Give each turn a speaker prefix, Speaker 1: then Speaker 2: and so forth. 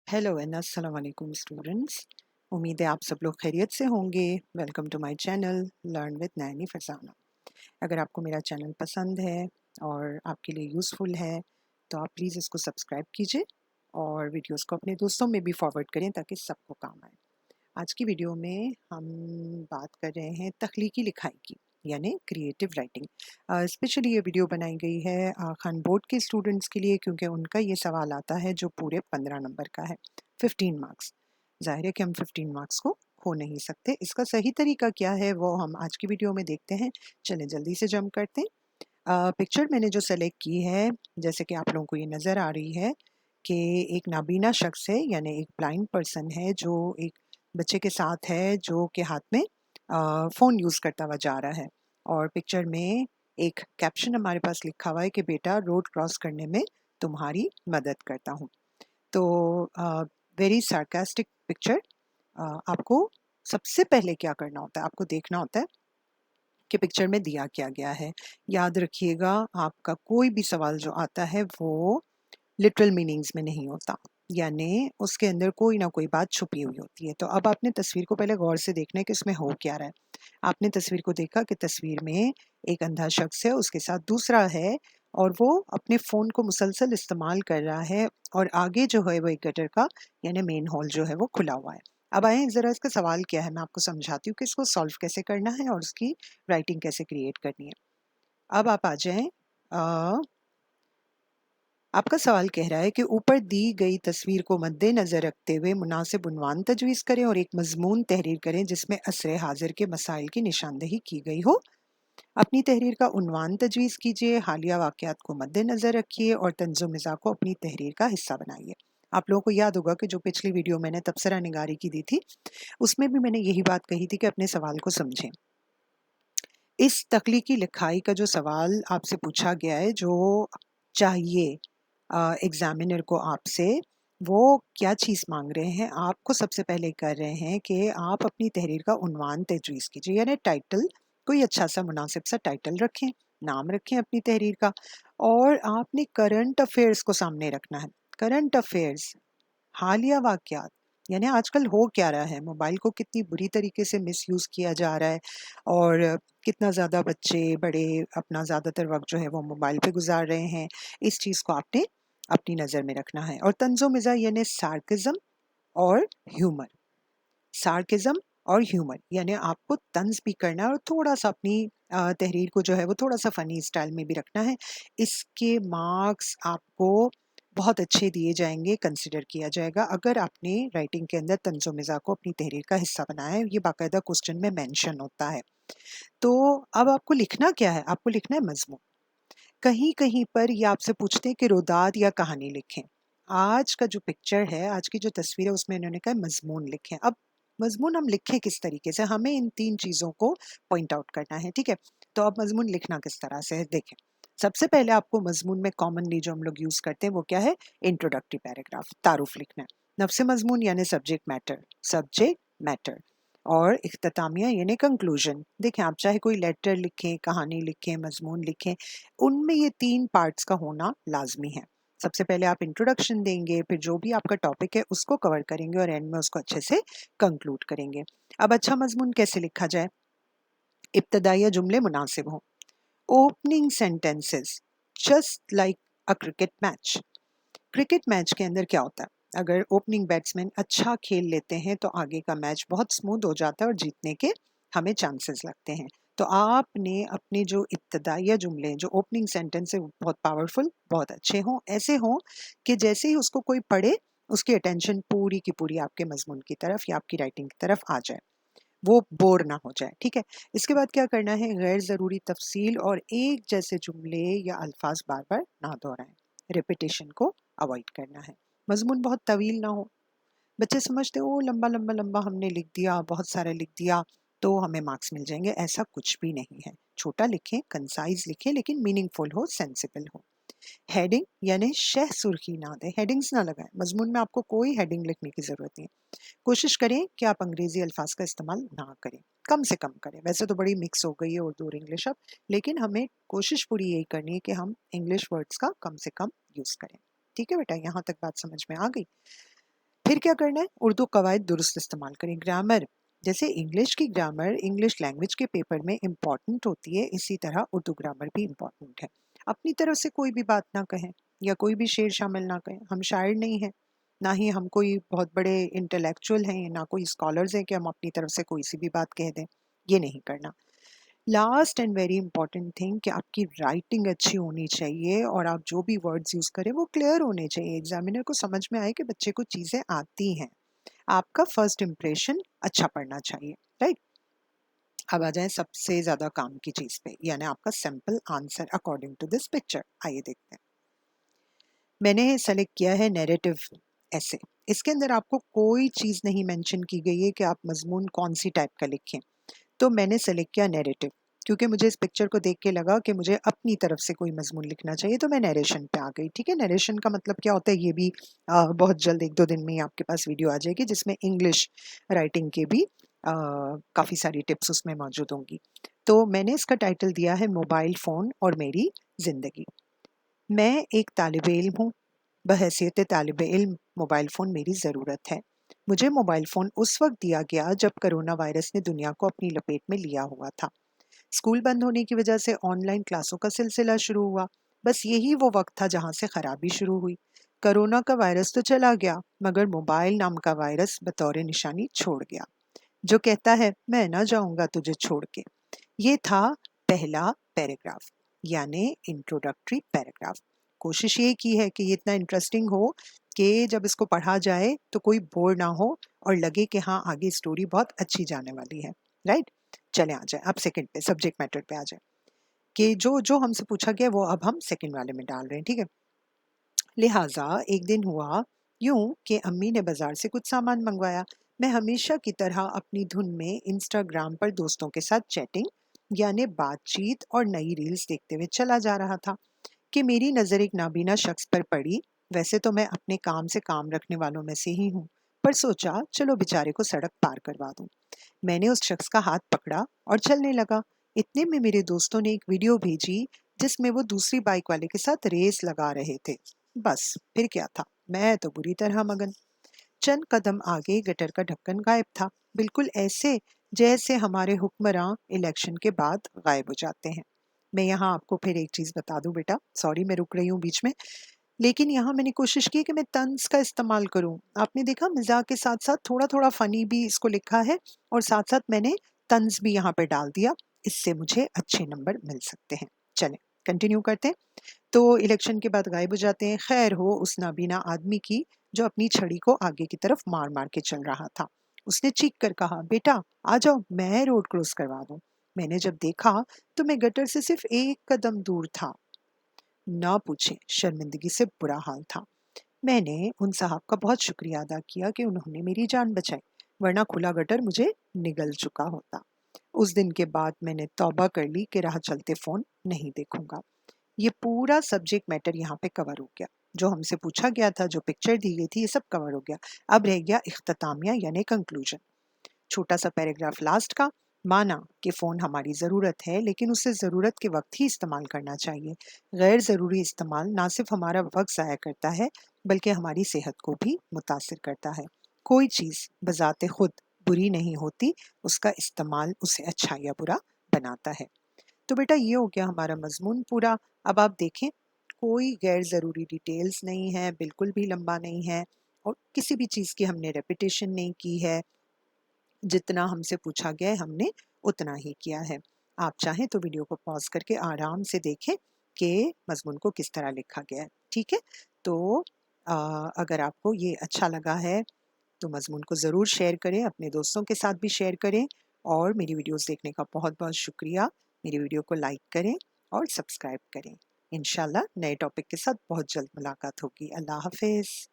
Speaker 1: Hello and अस्सलाम वालेकुम students. उम्मीद है आप सब लोग खैरियत से होंगे। Welcome to my channel learn with Naini Farzana. अगर आपको मेरा चैनल पसंद है और आपके लिए यूज़फुल है तो आप प्लीज़ इसको सब्सक्राइब कीजिए और वीडियोस को अपने दोस्तों में भी फॉरवर्ड करें ताकि सबको काम आए। आज की वीडियो में हम बात कर रहे हैं तख्लीकी लिखाई की, यानी क्रिएटिव राइटिंग। स्पेशली ये वीडियो बनाई गई है खान बोर्ड के स्टूडेंट्स के लिए, क्योंकि उनका ये सवाल आता है जो पूरे 15 नंबर का है, 15 मार्क्स। जाहिर है कि हम 15 मार्क्स को खो नहीं सकते। इसका सही तरीका क्या है वो हम आज की वीडियो में देखते हैं। चलें जल्दी से जंप करते हैं। पिक्चर मैंने जो सेलेक्ट की है, जैसे कि आप लोगों को ये नज़र आ रही है कि एक नाबीना शख्स है, यानी एक ब्लाइंड पर्सन है जो एक बच्चे के साथ है जो के हाथ में फ़ोन यूज़ करता हुआ जा रहा है। और पिक्चर में एक कैप्शन हमारे पास लिखा हुआ है कि बेटा रोड क्रॉस करने में तुम्हारी मदद करता हूँ। तो वेरी सार्कास्टिक पिक्चर। आपको सबसे पहले क्या करना होता है, आपको देखना होता है कि पिक्चर में दिया क्या गया है। याद रखिएगा, आपका कोई भी सवाल जो आता है वो लिटरल मीनिंग्स में नहीं होता, यानी उसके अंदर कोई ना कोई बात छुपी हुई होती है। तो अब आपने तस्वीर को पहले गौर से देखना है कि उसमें हो क्या रहा है। आपने तस्वीर को देखा कि तस्वीर में एक अंधा शख्स है, उसके साथ दूसरा है और वो अपने फ़ोन को मुसलसल इस्तेमाल कर रहा है और आगे जो है वो एक गटर का यानी मेन हॉल जो है वो खुला हुआ है। अब आए ज़रा इसका सवाल क्या है, मैं आपको समझाती हूँ कि इसको सॉल्व कैसे करना है और उसकी राइटिंग कैसे क्रिएट करनी है। अब आप आ जाएं। आपका सवाल कह रहा है कि ऊपर दी गई तस्वीर को मद्देनजर रखते हुए मुनासिब उन्वान तजवीज़ करें और एक मजमून तहरीर करें जिसमें असर हाजिर के मसाइल की निशानदही की गई हो। अपनी तहरीर का उन्वान तजवीज़ कीजिए, हालिया वाक़यात को मद्देनजर रखिए और तंज़ो मिज़ाह को अपनी तहरीर का हिस्सा बनाइए। आप लोगों को याद होगा कि जो पिछली वीडियो मैंने तबसरा निगारी की दी थी, उसमें भी मैंने यही बात कही थी कि अपने सवाल को समझें। इस तख्लीकी लिखाई का जो सवाल आपसे पूछा गया है, जो चाहिए एग्जामिनर को आपसे, वो क्या चीज़ मांग रहे हैं, आपको सबसे पहले कर रहे हैं कि आप अपनी तहरीर का उन्वान तजवीज़ कीजिए, यानी टाइटल। कोई अच्छा सा मुनासिब सा टाइटल रखें, नाम रखें अपनी तहरीर का। और आपने करंट अफेयर्स को सामने रखना है। करंट अफेयर्स, हालिया वाक़यात, यानी आजकल हो क्या रहा है, मोबाइल को कितनी बुरी तरीके से मिसयूज़ किया जा रहा है और कितना ज़्यादा बच्चे बड़े अपना ज़्यादातर वक़्त जो है वो मोबाइल पे गुज़ार रहे हैं। इस चीज़ को आपने अपनी नज़र में रखना है। और तंज़ो-मिज़ाह यानी सार्केज़म और ह्यूमर। सार्केज़म और ह्यूमर यानी आपको तंज़ भी करना है और थोड़ा-सा अपनी तहरीर को जो है वो थोड़ा-सा फ़नी स्टाइल में भी रखना है। इसके मार्क्स आपको बहुत अच्छे दिए जाएँगे, कंसिडर किया जाएगा अगर आपने राइटिंग के अंदर तंज़ो-मिज़ाह को अपनी तहरीर का हिस्सा बनाया है। ये बाकायदा क्वेश्चन में मेंशन होता है। तो अब आपको लिखना क्या है? आपको लिखना है मज़मून। कहीं-कहीं पर ये आपसे पूछते हैं कि रुदात या कहानी लिखें। आज का जो पिक्चर है, आज की जो तस्वीर है उसमें इन्होंने कहा मज़मून लिखें। अब मज़मून हम लिखें किस तरीके से? हमें इन 3 चीज़ों को पॉइंट आउट करना है, ठीक है? तो अब मज़मून लिखना किस तरह से है देखें। सबसे पहले आपको मज़मून में कॉमनली जो हम लोग यूज़ करते हैं वो क्या है? इंट्रोडक्टरी पैराग्राफ, तारुफ़ लिखना है। नफ्स मज़मून यानी सब्जेक्ट मैटर और इख्तितामिया यानी कंक्लूजन। देखें, आप चाहे कोई लेटर लिखें, कहानी लिखें, मज़मून लिखें, उनमें ये 3 पार्ट्स का होना लाज़मी है। सबसे पहले आप इंट्रोडक्शन देंगे, फिर जो भी आपका टॉपिक है उसको कवर करेंगे और एंड में उसको अच्छे से कंक्लूड करेंगे। अब अच्छा मज़मून कैसे लिखा जाए? इब्तदाइया जुमले मुनासिब हों। ओपनिंग सेंटेंसेस जस्ट लाइक अ क्रिकेट मैच। क्रिकेट मैच के अंदर क्या होता है? अगर ओपनिंग बैट्समैन अच्छा खेल लेते हैं तो आगे का मैच बहुत स्मूथ हो जाता है और जीतने के हमें चांसेस लगते हैं। तो आपने अपने जो इब्तदाइया जुमले, जो ओपनिंग सेंटेंस है, वो बहुत पावरफुल, बहुत अच्छे हों, ऐसे हों कि जैसे ही उसको कोई पढ़े उसकी अटेंशन पूरी की पूरी आपके मजमून की तरफ या आपकी राइटिंग की तरफ आ जाए, वो बोर ना हो जाए, ठीक है? इसके बाद क्या करना है? गैर ज़रूरी तफसील और एक जैसे जुमले या अल्फाज बार-बार ना दोहराएं। रिपीटिशन को अवॉइड करना है। मज़मून बहुत तवील ना हो। बच्चे समझते हो लंबा-लंबा हमने लिख दिया, बहुत सारा लिख दिया तो हमें मार्क्स मिल जाएँगे, ऐसा कुछ भी नहीं है। छोटा लिखें, कंसाइज़ लिखें लेकिन मीनिंगफुल हो, सेंसिबल हो। हेडिंग यानी शह सुर्खी ना दें, हेडिंग्स ना लगाएं। मज़मून में आपको कोई हेडिंग लिखने की ज़रूरत नहीं है। कोशिश करें कि आप अंग्रेजी अल्फाज का इस्तेमाल ना करें, कम से कम करें। वैसे तो बड़ी मिक्स हो गई है उर्दू और इंग्लिश अब, लेकिन हमें कोशिश पूरी यही करनी है कि हम इंग्लिश वर्ड्स का कम से कम यूज़ करें। ठीक है बेटा, यहाँ तक बात समझ में आ गई? फिर क्या करना है, उर्दू कवायद दुरुस्त इस्तेमाल करें। ग्रामर, जैसे इंग्लिश की ग्रामर इंग्लिश लैंग्वेज के पेपर में इम्पॉर्टेंट होती है, इसी तरह उर्दू ग्रामर भी इम्पॉर्टेंट है। अपनी तरफ से कोई भी बात ना कहें या कोई भी शेर शामिल ना करें। हम शायर नहीं हैं, ना ही हम कोई बहुत बड़े इंटेलेक्चुअल हैं, ना कोई स्कॉलर्स हैं कि हम अपनी तरफ से कोई सी भी बात कह दें। ये नहीं करना। Last and very important thing कि आपकी राइटिंग अच्छी होनी चाहिए और आप जो भी वर्ड्स यूज़ करें वो क्लियर होने चाहिए, एग्जामिनर को समझ में आए कि बच्चे को चीज़ें आती हैं। आपका फर्स्ट इम्प्रेशन अच्छा पड़ना चाहिए, राइट। अब आ जाए सबसे ज़्यादा काम की चीज़ पे, यानी आपका simple answer according to this picture. आइए देखते हैं। मैंने सेलेक्ट किया है नैरेटिव ऐसे। इसके अंदर आपको कोई चीज़ नहीं मेंशन की गई है कि आप मजमून कौन सी टाइप का लिखें, तो मैंने सेलेक्ट किया नैरेटिव, क्योंकि मुझे इस पिक्चर को देख के लगा कि मुझे अपनी तरफ से कोई मजमून लिखना चाहिए, तो मैं नरेशन पे आ गई। ठीक है, नरेशन का मतलब क्या होता है, ये भी बहुत जल्द 1-2 दिन में ही आपके पास वीडियो आ जाएगी जिसमें इंग्लिश राइटिंग के भी काफ़ी सारी टिप्स उसमें मौजूद होंगी। तो मैंने इसका टाइटल दिया है मोबाइल फ़ोन और मेरी ज़िंदगी। मैं एक तालिब इल्म हूँ, बहैसियत तालिब इल्म मोबाइल फ़ोन मेरी ज़रूरत है। मुझे मोबाइल फ़ोन उस वक्त दिया गया जब कोरोना वायरस ने दुनिया को अपनी लपेट में लिया हुआ था। स्कूल बंद होने की वजह से ऑनलाइन क्लासों का सिलसिला शुरू हुआ। बस यही वो वक्त था जहां से खराबी शुरू हुई। कोरोना का वायरस तो चला गया, मगर मोबाइल नाम का वायरस बतौर निशानी छोड़ गया, जो कहता है मैं ना जाऊंगा तुझे छोड़ के। ये था पहला पैराग्राफ, यानी इंट्रोडक्टरी पैराग्राफ। कोशिश ये की है कि ये इतना इंटरेस्टिंग हो कि जब इसको पढ़ा जाए तो कोई बोर ना हो और लगे कि हाँ आगे स्टोरी बहुत अच्छी जाने वाली है, राइट। चले आ जाए अब सेकंड पे, सब्जेक्ट मैटर पे आ जाए कि जो जो हमसे पूछा गया वो अब हम सेकंड वाले में डाल रहे हैं। ठीक है, लिहाजा एक दिन हुआ यूं कि अम्मी ने बाजार से कुछ सामान मंगवाया। मैं हमेशा की तरह अपनी धुन में इंस्टाग्राम पर दोस्तों के साथ चैटिंग यानी बातचीत और नई रील्स देखते हुए चला जा रहा था कि मेरी नज़र एक नाबीना शख्स पर पड़ी। वैसे तो मैं अपने काम से काम रखने वालों में से ही हूँ, पर सोचा चलो बेचारे को सड़क पार करवा दूं। मैंने उस शख्स का हाथ पकड़ा और चलने लगा। इतने में मेरे दोस्तों ने एक वीडियो भेजी जिसमें वो दूसरी बाइक वाले के साथ रेस लगा रहे थे। बस फिर क्या था, मैं तो बुरी तरह मगन। चंद कदम आगे गटर का ढक्कन गायब था, बिल्कुल ऐसे जैसे हमारे हुक्मरान इलेक्शन के बाद गायब हो जाते हैं। मैं यहाँ आपको फिर एक चीज बता दूं बेटा, सॉरी मैं रुक रही हूँ बीच में, लेकिन यहाँ मैंने कोशिश की कि मैं तंज का इस्तेमाल करूँ। आपने देखा मजाक के साथ साथ थोड़ा थोड़ा फनी भी इसको लिखा है और साथ साथ मैंने तंज भी यहाँ पे डाल दिया। इससे मुझे अच्छे नंबर मिल सकते हैं। चलें कंटिन्यू करते हैं। तो इलेक्शन के बाद गायब हो जाते हैं। खैर हो उस नाबीना आदमी की जो अपनी छड़ी को आगे की तरफ मार मार के चल रहा था। उसने चीख कर कहा, बेटा आ जाओ, मैं रोड क्रॉस करवा दूं। मैंने जब देखा तो मैं गटर से सिर्फ एक कदम दूर था। ना पूछें, शर्मिंदगी से बुरा हाल था। मैंने उन साहब का बहुत शुक्रिया अदा किया कि उन्होंने मेरी जान बचाई, वरना खुला गटर मुझे निगल चुका होता। उस दिन के बाद मैंने तौबा कर ली कि राह चलते फोन नहीं देखूंगा। ये पूरा सब्जेक्ट मैटर यहाँ पे कवर हो गया। जो हमसे पूछा गया था, जो पिक्चर दी गई थी, ये सब कवर हो गया। अब रह गया इख्तितामिया यानी कंक्लूजन। छोटा सा पैराग्राफ लास्ट का। माना कि फ़ोन हमारी ज़रूरत है, लेकिन उसे ज़रूरत के वक्त ही इस्तेमाल करना चाहिए। गैर ज़रूरी इस्तेमाल ना सिर्फ हमारा वक्त ज़ाया करता है, बल्कि हमारी सेहत को भी मुतासिर करता है। कोई चीज़ बजाते खुद बुरी नहीं होती, उसका इस्तेमाल उसे अच्छा या बुरा बनाता है। तो बेटा ये हो गया हमारा मजमून पूरा। अब आप देखें, कोई गैर ज़रूरी डिटेल्स नहीं है, बिल्कुल भी लंबा नहीं है, और किसी भी चीज़ की हमने रेपिटेशन नहीं की है। जितना हमसे पूछा गया है हमने उतना ही किया है। आप चाहें तो वीडियो को पॉज करके आराम से देखें कि मजमून को किस तरह लिखा गया है। ठीक है, तो अगर आपको ये अच्छा लगा है तो मजमून को ज़रूर शेयर करें, अपने दोस्तों के साथ भी शेयर करें, और मेरी वीडियोस देखने का बहुत बहुत शुक्रिया। मेरी वीडियो को लाइक करें और सब्सक्राइब करें। इंशाल्लाह नए टॉपिक के साथ बहुत जल्द मुलाकात होगी। अल्लाह हाफिज़।